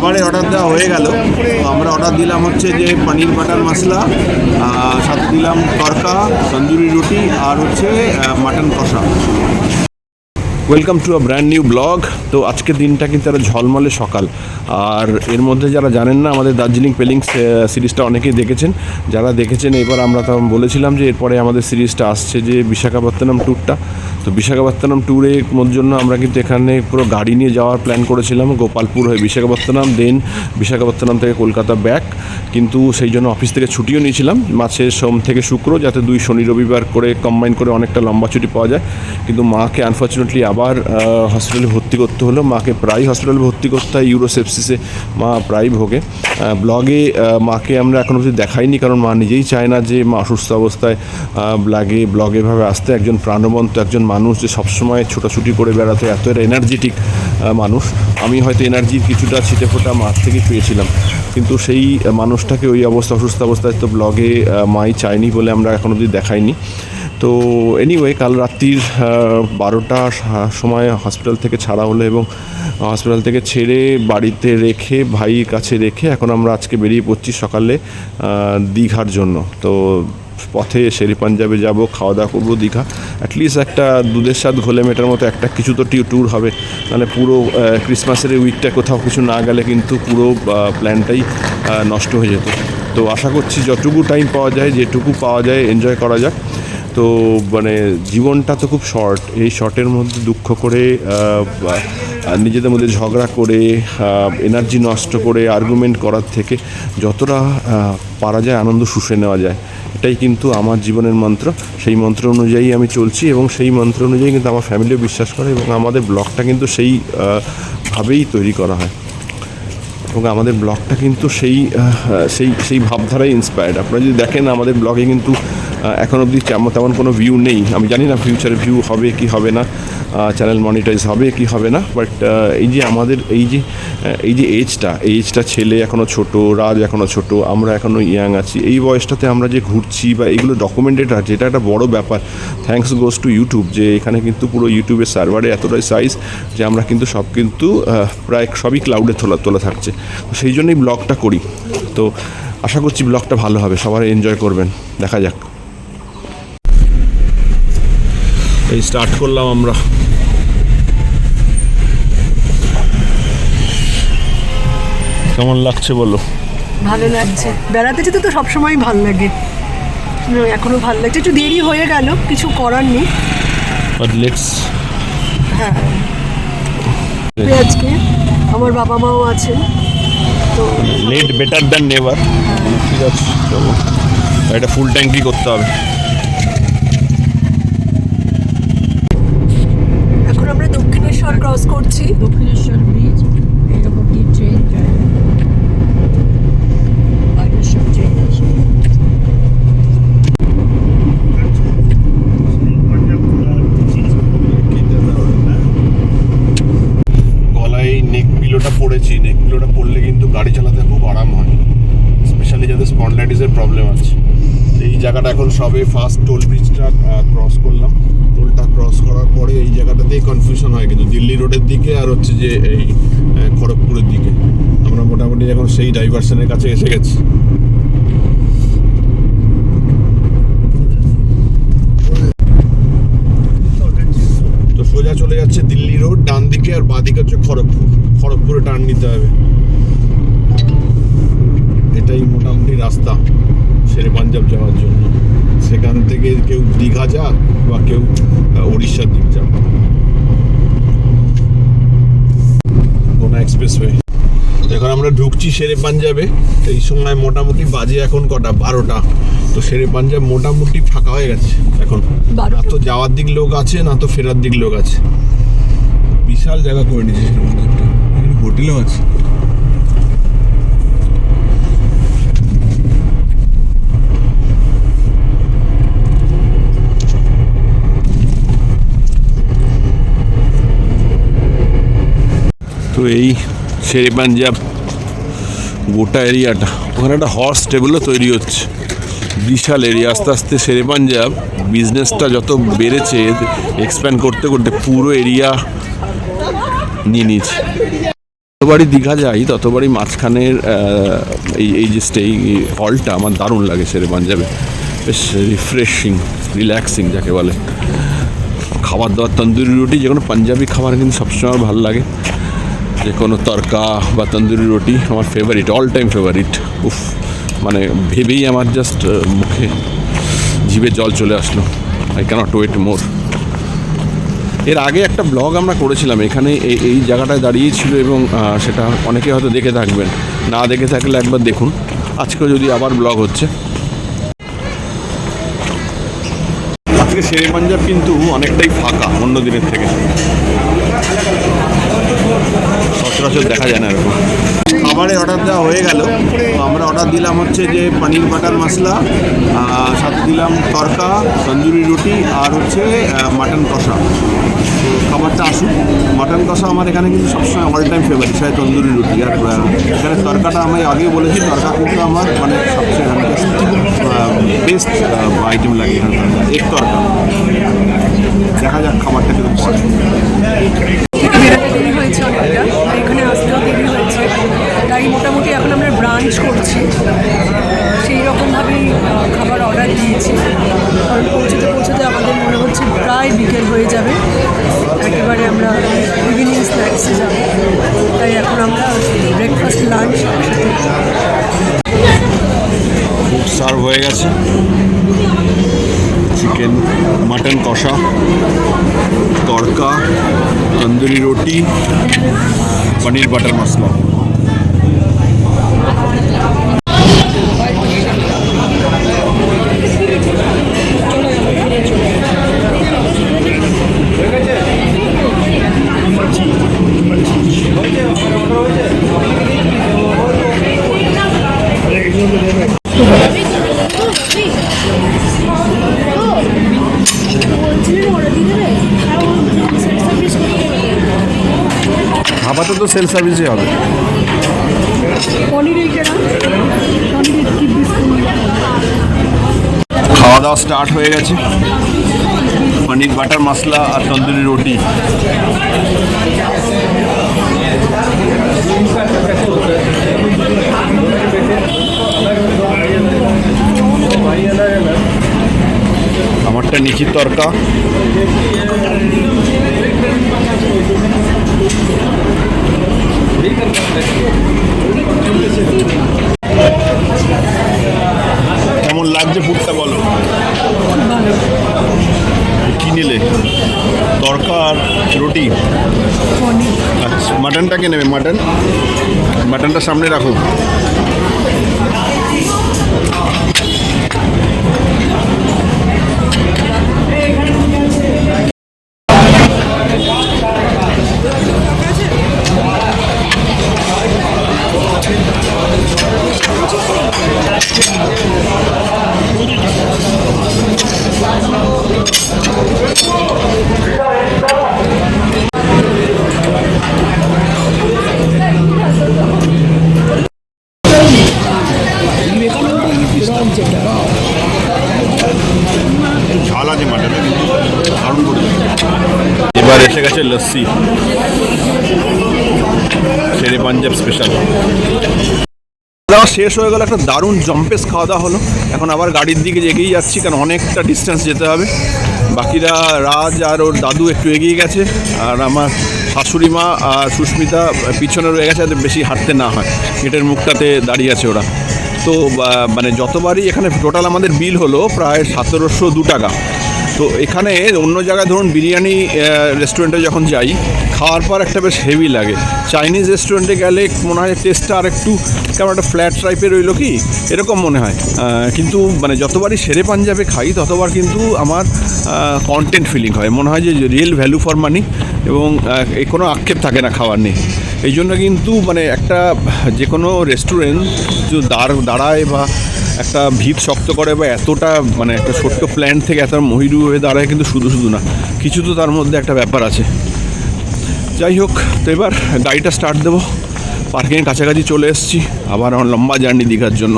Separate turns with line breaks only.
খাবারের অর্ডার দেওয়া হয়ে গেল। তো আমরা অর্ডার দিলাম হচ্ছে যে পনির বাটার মশলা, সাথে দিলাম তড়কা, তন্দুরি রুটি আর হচ্ছে মাটন কষা। Welcome to a brand new blog. তো আজকের দিনটা কিন্তু একটা ঝলমলে সকাল। আর এর মধ্যে যারা জানেন না, আমাদের দার্জিলিং পেলিং সিরিজটা অনেকেই দেখেছেন। যারা দেখেছেন, এবার আমরা তো বলেছিলাম যে এরপরে আমাদের সিরিজটা আসছে যে বিশাখাপত্তনম ট্যুরটা। তো বিশাখাপত্তনম ট্যুরের জন্য আমরা কিন্তু এখানে পুরো গাড়ি নিয়ে যাওয়ার প্ল্যান করেছিলাম, গোপালপুর হয়ে বিশাখাপত্তনম, দেন বিশাখাপত্তনম থেকে কলকাতা ব্যাক। কিন্তু সেই জন্য অফিস থেকে ছুটিও নিয়েছিলাম মাসের সোম থেকে শুক্র, যাতে 2 শনি রবিবার করে কম্বাইন করে অনেকটা লম্বা ছুটি পাওয়া যায়। কিন্তু মাকে আনফর্চুনেটলি আবার হসপিটালে ভর্তি করতে হলো। মাকে প্রায় হসপিটালে ভর্তি করতে হয়, ইউরোসেপসিসে মা প্রায় ভোগে। ব্লগে মাকে আমরা এখন অবধি দেখাইনি, কারণ মা নিজেই চায় না যে মা অসুস্থ অবস্থায় ব্লগে এভাবে আসতে। একজন প্রাণবন্ত একজন মানুষ যে সবসময় ছোটাছুটি করে বেড়াতে, এত এনার্জেটিক মানুষ। আমি হয়তো এনার্জির কিছুটা ছিটেফোঁটা মার থেকে পেয়েছিলাম, কিন্তু সেই মানুষটাকে ওই অবস্থা, অসুস্থ অবস্থায় তো ব্লগে মাই চায়নি বলে আমরা এখন অবধি দেখাইনি। তো এনিওয়ে, কাল রাত্রির 12টার সময় হসপিটাল থেকে ছাড়া হলো, এবং হসপিটাল থেকে ছেড়ে বাড়িতে রেখে, ভাইয়ের কাছে রেখে, এখন আমরা আজকে বেরিয়ে পড়ছি সকালে দীঘার জন্য। তো পথে শেরে পাঞ্জাবে যাব, খাওয়া দাওয়া করবো দীঘা। অ্যাটলিস্ট একটা দুধের স্বাদ ঘোলে মেটার মতো একটা কিছু তো ট্যুর হবে, মানে পুরো ক্রিসমাসের উইকটা কোথাও কিছু না গেলে কিন্তু পুরো প্ল্যানটাই নষ্ট হয়ে যেত। তো আশা করছি যতটুকু টাইম পাওয়া যায়, যেটুকু পাওয়া যায় এনজয় করা যাক। তো মানে জীবনটা তো খুব শর্ট, এই শর্টের মধ্যে দুঃখ করে, নিজেদের মধ্যে ঝগড়া করে, এনার্জি নষ্ট করে, আর্গুমেন্ট করার থেকে যতটা পারা যায় আনন্দ শুষে নেওয়া যায়, এটাই কিন্তু আমার জীবনের মন্ত্র। সেই মন্ত্র অনুযায়ী আমি চলছি, এবং সেই মন্ত্র অনুযায়ী কিন্তু আমার ফ্যামিলিও বিশ্বাস করে, এবং আমাদের ব্লগটা কিন্তু সেই ভাবেই তৈরি করা হয়, এবং আমাদের ব্লগটা কিন্তু সেই ভাবধারায় ইন্সপায়ার্ড। আপনারা যদি দেখেন আমাদের ব্লগে কিন্তু এখন অবধি তেমন কোনো ভিউ নেই। আমি জানি না ফিউচারে ভিউ হবে কি হবে না, চ্যানেল মনিটাইজ হবে কি হবে না, বাট এই যে আমাদের এই যে এজটা ছেলে এখনও ছোট, রাজ এখনও ছোট, আমরা এখনও ইয়াং আছি, এই বয়সটাতে আমরা যে ঘুরছি বা এইগুলো ডকুমেন্টেড আছে, এটা একটা বড় ব্যাপার। থ্যাঙ্কস গোজ টু ইউটিউব, যে এখানে কিন্তু পুরো ইউটিউবের সার্ভারে এতটাই সাইজ যে আমরা কিন্তু সব কিন্তু প্রায় সবই ক্লাউডে তোলা থাকছে। তো সেই জন্যই ব্লগটা করি। তো আশা করছি ব্লগটা ভালো হবে, সবাই এনজয় করবেন। দেখা যাক। এই স্টার্ট করলাম আমরা। কেমন লাগছে বলো?
ভালো লাগছে, বেড়াতে যেতে তো সবসময় ভালো লাগে, এখনো ভালো লাগছে। একটু দেরি হয়ে গেল, কিছু করার নেই। হ্যাঁ, আজকে আমার বাবা মাও আছেন, তো
লেট বেটার দ্যান নেভার। ঠিক আছে, চলো, এটা ফুল ট্যাঙ্কি করতে হবে।
এখন আমরা দক্ষিণেশ্বর ক্রস করছি।
দক্ষিণেশ্বর ব্রিজ, এর উপর দিয়ে ট্রেন যায়, বাইরের সব ট্রেন আসে।
গলায় নেক পিলোটা পড়েছি, নেক পিলোটা পড়লে কিন্তু গাড়ি চালাতে খুব আরাম হয়, স্পেশালি যাদের স্পন্ডাইটিসের প্রবলেম আছে। এই জায়গাটা এখন সবে ফার্স্ট টোল ব্রিজটা ক্রস করলাম। টোলটা ক্রস করার পরে এই জায়গাটাতেই কনফিউশন হয় কিন্তু দিল্লি রোডের দিকে আর হচ্ছে যে এই খড়গপুরের দিকে। আমরা মোটামুটি এখন সেই ডাইভারশনের কাছে এসে গেছি। তো সোজা চলে যাচ্ছে দিল্লি রোড ডান দিকে, আর বাঁ দিকে হচ্ছে খড়গপুরে টার্ন নিতে হবে। এটাই মোটামুটি রাস্তা শেরে পাঞ্জাব যাওয়ার জন্য। সেখান থেকে কেউ দীঘা যাক বা কেউ উড়িষ্যার দিক যাক, কোনা এক্সপ্রেসওয়ে। এখন আমরা ঢুকছি শেরে পাঞ্জাবে। এই সময় মোটামুটি বাজে এখন কটা, 12টা। তো শেরে পাঞ্জাব মোটামুটি ফাঁকা হয়ে গেছে এখন, না তো যাওয়ার দিক লোক আছে না তো ফেরার দিক লোক আছে। বিশাল জায়গা করে নিয়েছে শেরে পাঞ্জাবটা, হোটেলও আছে। তো এই শেরে পাঞ্জাব গোটা এরিয়াটা, ওখানে একটা হর্স স্টেবলও তৈরি হচ্ছে, বিশাল এরিয়া। আস্তে আস্তে শেরে পাঞ্জাব বিজনেসটা যত বেড়েছে, এক্সপ্যান্ড করতে করতে পুরো এরিয়া নিয়ে নিয়েছে। যতবারই দীঘা যাই ততবারই মাঝখানের এই যে স্টে হলটা আমার দারুণ লাগে শেরে পাঞ্জাবে, বেশ রিফ্রেশিং, রিল্যাক্সিং যাকে বলে। খাবার দাবার তন্দুরি রুটি, যে কোনো পাঞ্জাবি খাবার কিন্তু সবসময় ভালো লাগে। যে কোনো তরকা বা তন্দুরি রুটি আমার ফেভারিট, অল টাইম ফেভারিট। উফ, মানে ভেবেই আমার জাস্ট মুখে জিভে জল চলে আসলো। আই ক্যানট ওয়েট মোর। এর আগে একটা ব্লগ আমরা করেছিলাম এখানে, এই জায়গাটায় দাঁড়িয়েছিল এবং সেটা অনেকে হয়তো দেখে থাকবেন, না দেখে থাকলে একবার দেখুন। আজকেও যদি আবার ব্লগ হচ্ছে। আজকে শেরে পাঞ্জাব কিন্তু অনেকটাই ফাঁকা অন্য দিনের থেকে, সচরাচর দেখা যায় না এরকম। খাবারের অর্ডার দেওয়া হয়ে গেল। আমরা অর্ডার দিলাম হচ্ছে যে পনির বাটার মশলা, সাথে দিলাম তরকা, তন্দুরি রুটি আর হচ্ছে মাটন কষা। তো খাবারটা আসুন। মাটন কষা আমার এখানে কিন্তু সবসময় অল টাইম ফেভারিট, সাথে তন্দুরি রুটি। আর এখানে তরকাটা আমি আগেই বলেছি, তরকা কিন্তু আমার মানে সবচেয়ে বেস্ট আইটেম লাগে এখানে, এক তরকা। দেখা যাক খাবারটা কিন্তু
দেরি হয়েছে অনেকটা, এখানে আসতেও দেরি হয়েছে, তাই মোটামুটি এখন আমরা ব্রাঞ্চ করছি। সেই রকমভাবেই খাবার অর্ডার দিয়েছি, কারণ পৌঁছতে পৌঁছতে আমাদের মনে হচ্ছে প্রায় বিকেল হয়ে যাবে, একেবারে আমরা ইভিনিং স্ন্যাক্সে যাব। তাই এখন আমরা ব্রেকফাস্ট লাঞ্চ
সার্ভ হয়ে গেছে। চিকেন, মাটন কষা, তড়কা, তন্দুরি রুটি, পনির বাটার মশলা। আপাতত সেলফ সার্ভিসই হবে। খাওয়া দাওয়া স্টার্ট হয়ে গেছে। পনির বাটার মশলা আর তন্দুরি রুটি। আমারটা নিচি তরকা, কেমন লাগছে ফুডটা বলো? কি নিলে? তরকা আর রুটি। আচ্ছা, মাটনটা কে নেবে? মাটনটা সামনে রাখো। ঝাল আছে মাটনে, দারুণ করে। এবার এসে গেছে লস্যি, শেরে পাঞ্জাব স্পেশাল। খাওয়া শেষ হয়ে গেল, একটা দারুণ জম্পেস খাওয়া দাওয়া হলো। এখন আবার গাড়ির দিকে এগিয়ে যাচ্ছি, কারণ অনেকটা ডিস্টেন্স যেতে হবে। বাকিরা রাজ আর ওর দাদু একটু এগিয়ে গেছে, আর আমার শাশুড়ি মা আর সুস্মিতা পিছনে রয়ে গেছে, যাতে বেশি হাঁটতে না হয়। গেটের মুখটাতে দাঁড়িয়ে আছে ওরা। তো মানে যতবারই এখানে টোটাল আমাদের বিল হলো প্রায় 1702 টাকা। তো এখানে অন্য জায়গায় ধরুন বিরিয়ানি রেস্টুরেন্টে যখন যাই, খাওয়ার পর একটা বেশ হেভি লাগে। চাইনিজ রেস্টুরেন্টে গেলে মনে হয় টেস্টটা আর একটু কেমন একটা ফ্ল্যাট টাইপের রইলো, কি এরকম মনে হয়। কিন্তু মানে যতবারই শেরে পাঞ্জাবে খাই ততবার কিন্তু আমার কন্টেন্ট ফিলিং হয়, মনে হয় যে রিয়েল ভ্যালু ফর মানি, এবং কোনো আক্ষেপ থাকে না খাওয়ার নিয়ে। এই জন্য কিন্তু মানে একটা যে কোনো রেস্টুরেন্ট দাঁড়ায় বা একটা ভিত শক্ত করে, বা এতটা মানে একটা ছোট্ট প্ল্যান্ট থেকে এত মহিরু হয়ে দাঁড়ায়, কিন্তু শুধু শুধু না, কিছু তো তার মধ্যে একটা ব্যাপার আছে। যাই হোক, তো এবার গাড়িটা স্টার্ট দেবো। পার্কিংয়ের কাছাকাছি চলে এসেছি, আবার আমার লম্বা জার্নি দীঘার জন্য।